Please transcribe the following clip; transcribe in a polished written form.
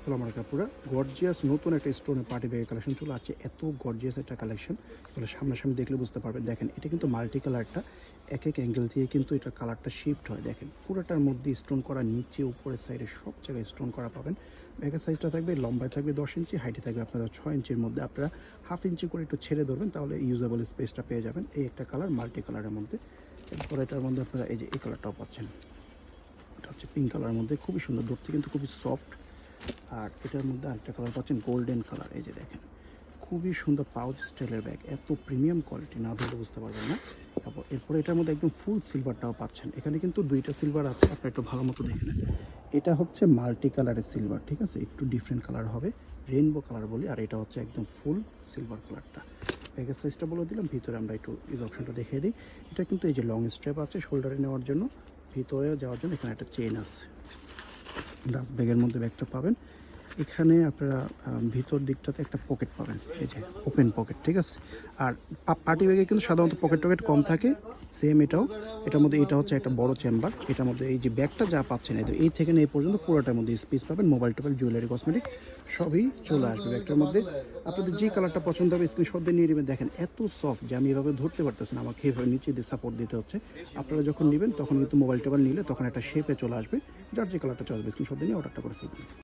আসসালামু আলাইকুম পুরা গর্জিয়াস নতুন একটা স্টোনে পার্টি ব্যাগের কালেকশন চলে আসছে। এত গর্জিয়াস একটা কালেকশন তাহলে সামনাসামনি দেখলে বুঝতে পারবেন। দেখেন এটা কিন্তু মাল্টি কালারটা, এক এক অ্যাঙ্গেল দিয়ে কিন্তু এটা কালারটা শিফট হয়। দেখেন পুরোটার মধ্যে স্টোন করা, নিচে উপরের সাইডে সব জায়গায় স্টোন করা পাবেন। ব্যাগের সাইজটা থাকবে, লম্বায় থাকবে 10 ইঞ্চি, হাইটে থাকবে আপনারা 6 ইঞ্চির মধ্যে। আপনারা হাফ ইঞ্চি করে একটু ছেড়ে ধরবেন, তাহলে ইউজেবল স্পেসটা পেয়ে যাবেন। এই একটা কালার মাল্টি কালারের মধ্যে। এরপরে এটার মধ্যে আপনারা এই যে এই কালারটাও পাচ্ছেন, এটা হচ্ছে পিঙ্ক কালারের মধ্যে, খুবই সুন্দর, ধরতে কিন্তু খুবই সফট। আর এটার মধ্যে আরেকটা কালার পাচ্ছেন গোল্ডেন কালার। এই যে দেখেন খুবই সুন্দর পাউচ স্টাইলের ব্যাগ, এত প্রিমিয়াম কোয়ালিটি না ধরলে বুঝতে পারবেন না। তারপর এরপরে এটার মধ্যে একদম ফুল সিলভারটাও পাচ্ছেন। এখানে কিন্তু দুইটা সিলভার আছে, আপনারা একটু ভালো মতো দেখে নেন। এটা হচ্ছে মাল্টি কালারের সিলভার, ঠিক আছে, একটু ডিফারেন্ট কালার হবে, রেইনবো কালার বলি। আর এটা হচ্ছে একদম ফুল সিলভার কালারটা। ব্যাগের সাইজটা বলে দিলাম, ভিতরে আমরা একটু ইউজ অপশনটা দেখিয়ে দিই। এটা কিন্তু এই যে লং স্ট্র্যাপ আছে শোল্ডারে নেওয়ার জন্য, ভিতরে যাওয়ার জন্য এখানে একটা চেইন আছে। ডাস্ট ব্যাগের মধ্যে ব্যাগটা পাবেন। এখানে আপনারা ভিতর দিকটাতে একটা পকেট পাবেন, এই যে ওপেন পকেট, ঠিক আছে। আর পার্টি ব্যাগে কিন্তু সাধারণত পকেট টকেট কম থাকে, সেম এটাও। এটার মধ্যে এটা হচ্ছে একটা বড় চেম্বার। এটার মধ্যে এই যে ব্যাগটা যা পাচ্ছেন এই থেকে এই পর্যন্ত পুরোটার মধ্যে স্পেস পাবেন। মোবাইল টোবাইল, জুয়েলারি, কসমেটিক সবই চলে আসবে ব্যাগটার মধ্যে। আপনাদের যে কালারটা পছন্দ হবে স্ক্রিনশট দিয়ে নিয়ে নেবেন। দেখেন এত সফট যে আমি এভাবে ধরতে পারতেছি না, আমাকে এভাবে নিচে দিয়ে সাপোর্ট দিতে হচ্ছে। আপনারা যখন নেবেন তখন কিন্তু মোবাইল টোবাইল নিলে তখন একটা শেপে চলে আসবে। যার যে কালারটা চলে আসবে স্ক্রিনশট দিয়ে নিয়ে অর্ডারটা করে ফেলবেন।